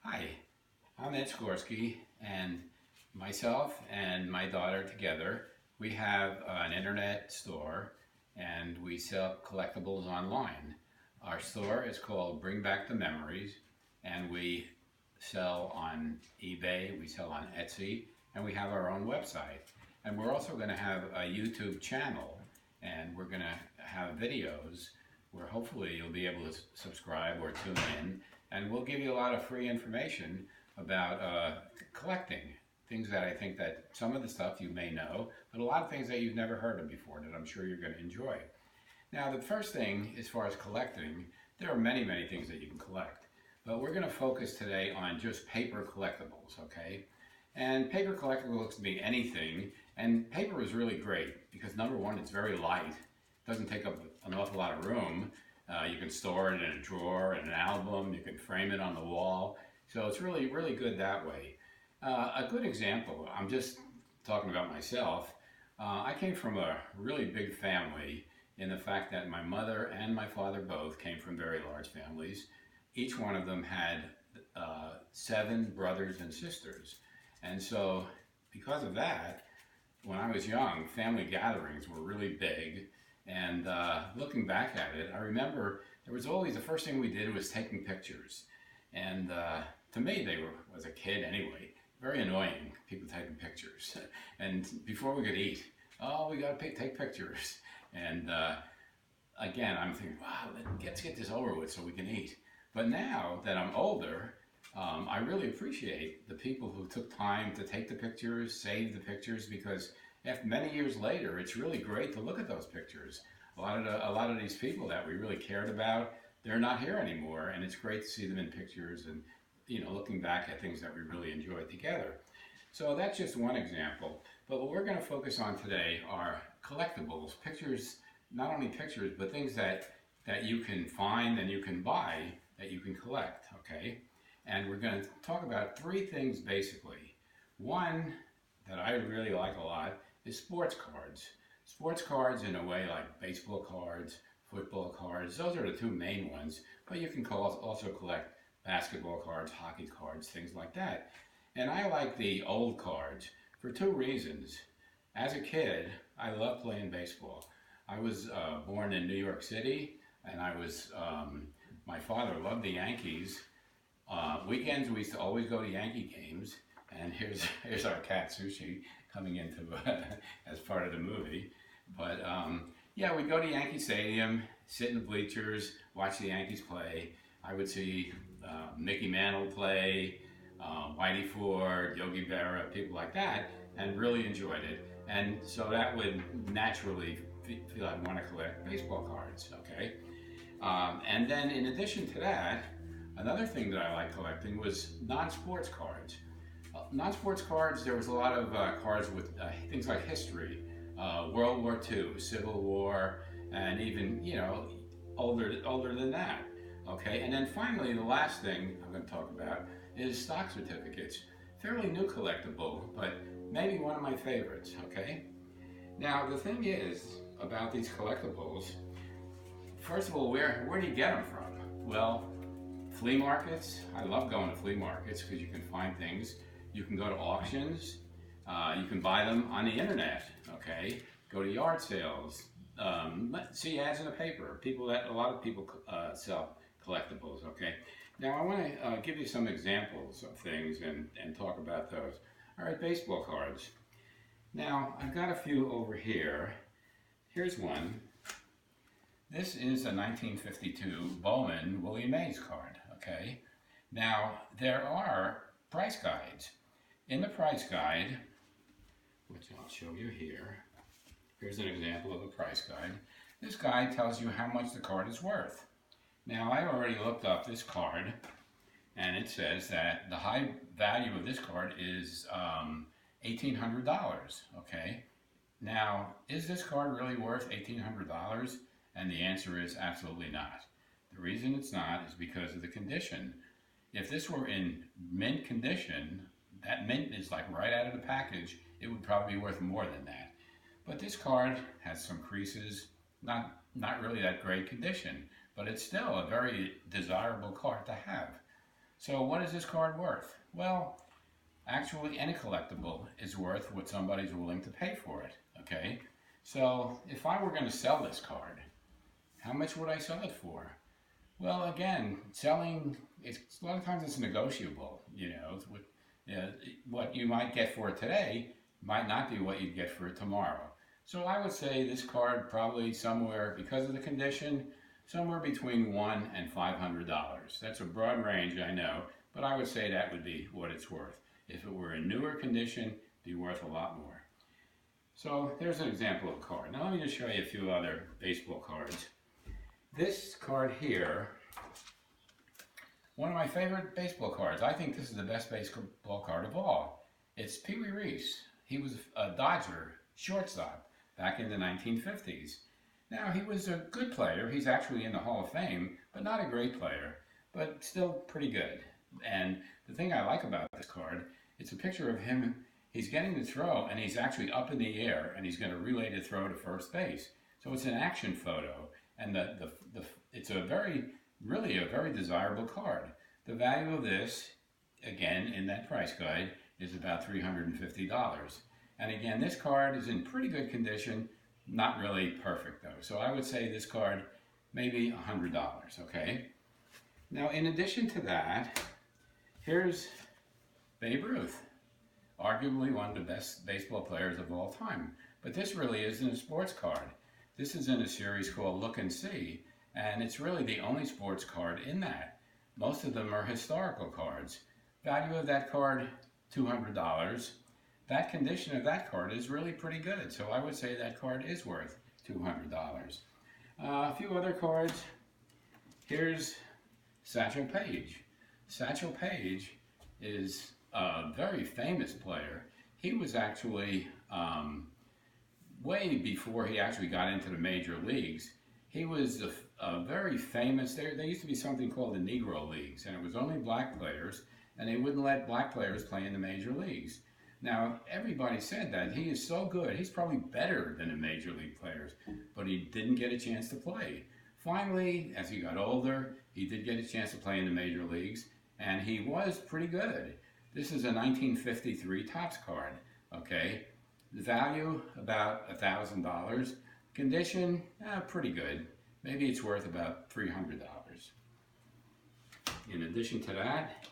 Hi, I'm Ed Skorsky, and myself and my daughter together, we have an internet store and we sell collectibles online. Our store is called Bring Back the Memories, and we sell on eBay, we sell on Etsy, and we have our own website. And we're also going to have a YouTube channel, and we're going to have videos where hopefully you'll be able to subscribe or tune in, and we'll give you a lot of free information about collecting things that I think that some of the stuff you may know, but a lot of things that you've never heard of before that I'm sure you're going to enjoy. Now, the first thing, as far as collecting, there are many, many things that you can collect, but we're going to focus today on just paper collectibles, okay? And paper collectibles can be anything, and paper is really great because number one, it's very light, doesn't take up an awful lot of room. You can store it in a drawer, in an album, you can frame it on the wall, so it's really, really good that way. A good example, I'm just talking about myself, I came from a really big family in the fact that my mother and my father both came from very large families. Each one of them had 7 brothers and sisters. And so because of that, when I was young, family gatherings were really big. And looking back at it, I remember there was always, the first thing we did was taking pictures. And to me, they were, as a kid anyway, very annoying, people taking pictures. And before we could eat, oh, we got to take pictures. And again, I'm thinking, wow, let's get this over with so we can eat. But now that I'm older, I really appreciate the people who took time to take the pictures, save the pictures, because after many years later, it's really great to look at those pictures. A lot of these people that we really cared about, they're not here anymore, and it's great to see them in pictures and looking back at things that we really enjoyed together. So that's just one example. But what we're going to focus on today are collectibles, pictures, not only pictures, but things that you can find and you can buy that you can collect, okay? And we're going to talk about 3 things basically. One that I really like a lot is sports cards. Sports cards in a way like baseball cards, football cards, those are the 2 main ones, but you can also collect basketball cards, hockey cards, things like that. And I like the old cards for 2 reasons. As a kid, I loved playing baseball. I was born in New York City, and my father loved the Yankees. Weekends we used to always go to Yankee games, and here's our cat Sushi coming into as part of the movie. But yeah, we'd go to Yankee Stadium, sit in the bleachers, watch the Yankees play. I would see Mickey Mantle play, Whitey Ford, Yogi Berra, people like that, and really enjoyed it. And so that would naturally feel I'd want to collect baseball cards, okay? And then in addition to that, another thing that I like collecting was non-sports cards. Non-sports cards, there was a lot of cards with things like history, World War II, Civil War, and even, older than that. Okay, and then finally, the last thing I'm going to talk about is stock certificates. Fairly new collectible, but maybe one of my favorites, okay? Now, the thing is about these collectibles, first of all, where do you get them from? Well, flea markets. I love going to flea markets because you can find things. You can go to auctions. You can buy them on the internet, okay? Go to yard sales. See ads in the paper. A lot of people sell collectibles, okay? Now I want to give you some examples of things and talk about those. All right, baseball cards. Now I've got a few over here. Here's one. This is a 1952 Bowman Willie Mays card, okay? Now there are price guides. In the price guide, which I'll show you here, here's an example of a price guide. This guide tells you how much the card is worth. Now, I already looked up this card, and it says that the high value of this card is $1,800, okay? Now, is this card really worth $1,800? And the answer is absolutely not. The reason it's not is because of the condition. If this were in mint condition, that mint is like right out of the package, it would probably be worth more than that. But this card has some creases, not really that great condition, but it's still a very desirable card to have. So what is this card worth? Well, actually any collectible is worth what somebody's willing to pay for it, okay? So if I were going to sell this card, how much would I sell it for? Well, again, selling, a lot of times it's negotiable, you know. What you might get for it today might not be what you'd get for it tomorrow. So I would say this card probably somewhere, because of the condition, somewhere between $100 and $500. That's a broad range, I know, but I would say that would be what it's worth. If it were in newer condition, it'd be worth a lot more. So there's an example of a card. Now let me just show you a few other baseball cards. This card here, one of my favorite baseball cards. I think this is the best baseball card of all. It's Pee Wee Reese. He was a Dodger shortstop back in the 1950s. Now, he was a good player. He's actually in the Hall of Fame, but not a great player, but still pretty good. And the thing I like about this card, it's a picture of him. He's getting the throw, and he's actually up in the air, and he's going to relay the throw to first base. So it's an action photo, and it's really a very desirable card. The value of this, again, in that price guide, is about $350. And again, this card is in pretty good condition, not really perfect though. So I would say this card, maybe $100, okay? Now, in addition to that, here's Babe Ruth, arguably one of the best baseball players of all time. But this really isn't a sports card. This is in a series called Look and See, and it's really the only sports card in that. Most of them are historical cards. Value of that card, $200. That condition of that card is really pretty good, so I would say that card is worth $200. A few other cards. Here's Satchel Paige. Satchel Paige is a very famous player. He was actually, way before he actually got into the major leagues, he was a very famous, there used to be something called the Negro Leagues, and it was only black players, and they wouldn't let black players play in the major leagues. Now, everybody said that he is so good, he's probably better than the major league players, but he didn't get a chance to play. Finally, as he got older, he did get a chance to play in the major leagues, and he was pretty good. This is a 1953 Topps card, okay? The value, about $1,000. Condition, pretty good. Maybe it's worth about $300. In addition to that,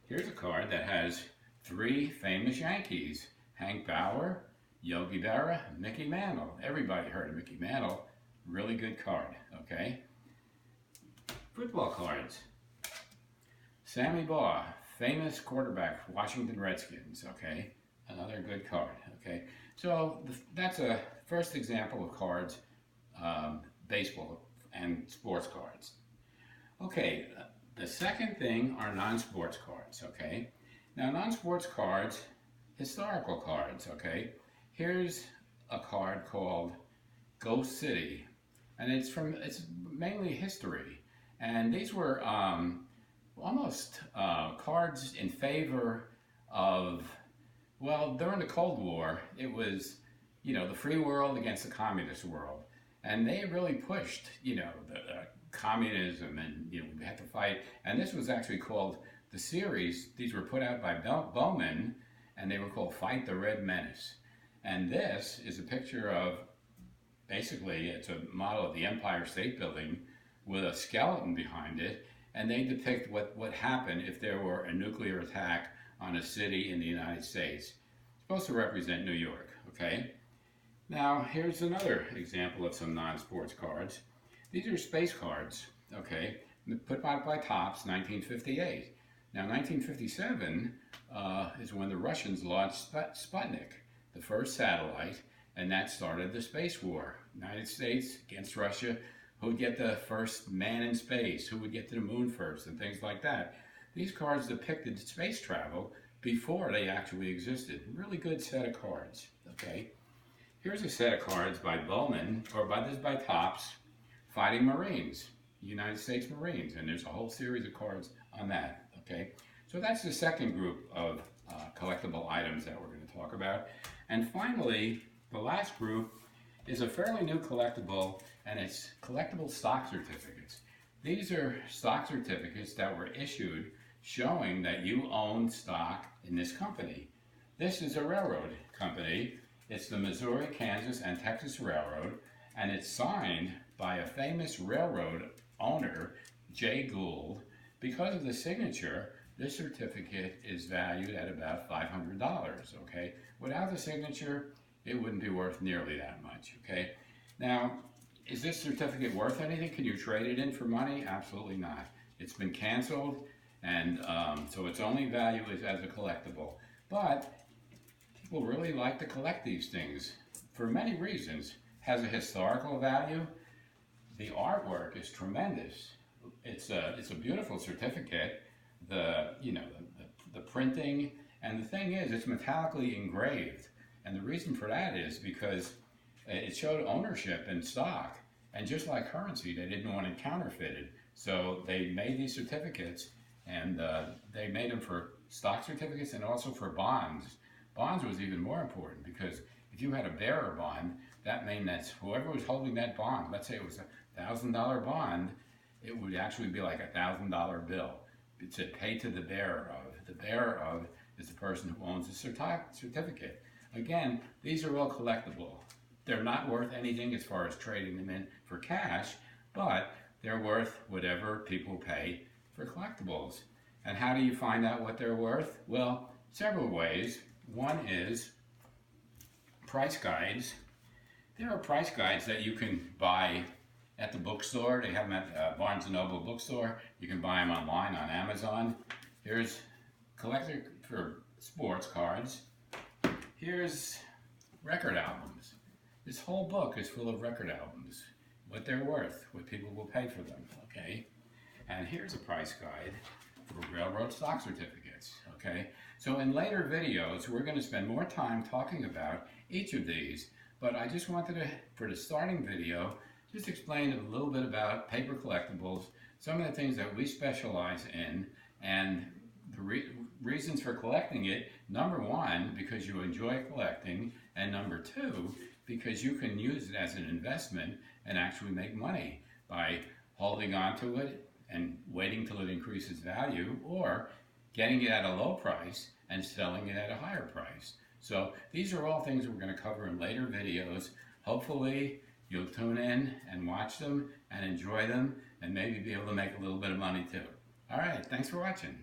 here's a card that has 3 famous Yankees: Hank Bauer, Yogi Berra, Mickey Mantle. Everybody heard of Mickey Mantle. Really good card, okay? Football cards. Sammy Baugh, famous quarterback for Washington Redskins, okay? Another good card, okay? So that's a first example of cards, baseball and sports cards. Okay, the second thing are non-sports cards, okay? Now, non-sports cards, historical cards, okay? Here's a card called Ghost City, and it's mainly history. And these were almost cards in favor of, well, during the Cold War, it was, the free world against the communist world. And they really pushed, the communism, and, we had to fight. And this was actually called, the series, these were put out by Bowman, and they were called Fight the Red Menace. And this is a picture of, basically, it's a model of the Empire State Building with a skeleton behind it, and they depict what would happen if there were a nuclear attack on a city in the United States. It's supposed to represent New York, okay? Now, here's another example of some non-sports cards. These are space cards, okay, put out by Topps, 1958. Now, 1957 is when the Russians launched Sputnik, the first satellite, and that started the space war. United States against Russia, who would get the first man in space, who would get to the moon first, and things like that. These cards depicted space travel before they actually existed. Really good set of cards, okay? Here's a set of cards by Bowman, or by Topps, Fighting Marines, United States Marines, and there's a whole series of cards on that. Okay, so that's the second group of collectible items that we're going to talk about. And finally, the last group is a fairly new collectible, and it's collectible stock certificates. These are stock certificates that were issued showing that you own stock in this company. This is a railroad company. It's the Missouri, Kansas, and Texas Railroad, and it's signed by a famous railroad owner, Jay Gould. Because of the signature, this certificate is valued at about $500, okay? Without the signature, it wouldn't be worth nearly that much, okay? Now, is this certificate worth anything? Can you trade it in for money? Absolutely not. It's been canceled, and so its only value is as a collectible. But people really like to collect these things for many reasons. Has a historical value. The artwork is tremendous. It's a beautiful certificate. The printing, and the thing is, it's metallically engraved. And the reason for that is because it showed ownership in stock. And just like currency, they didn't want it counterfeited. So they made these certificates, and they made them for stock certificates and also for bonds. Bonds was even more important, because if you had a bearer bond, that meant that whoever was holding that bond, let's say it was a $1,000 bond, it would actually be like a $1,000 bill. It said pay to the bearer of. The bearer of is the person who owns the certificate. Again, these are all collectible. They're not worth anything as far as trading them in for cash, but they're worth whatever people pay for collectibles. And how do you find out what they're worth? Well, several ways. One is price guides. There are price guides that you can buy at the bookstore. They have them at Barnes & Noble bookstore. You can buy them online on Amazon. Here's collector for sports cards. Here's record albums. This whole book is full of record albums, what they're worth, what people will pay for them, okay? And here's a price guide for railroad stock certificates, okay? So in later videos, we're going to spend more time talking about each of these, but I just wanted to, for the starting video, just explain a little bit about paper collectibles, some of the things that we specialize in, and the reasons for collecting it. Number one, because you enjoy collecting, and number two, because you can use it as an investment and actually make money by holding on to it and waiting till it increases value, or getting it at a low price and selling it at a higher price. So these are all things we're going to cover in later videos. Hopefully you'll tune in and watch them and enjoy them, and maybe be able to make a little bit of money too. All right, thanks for watching.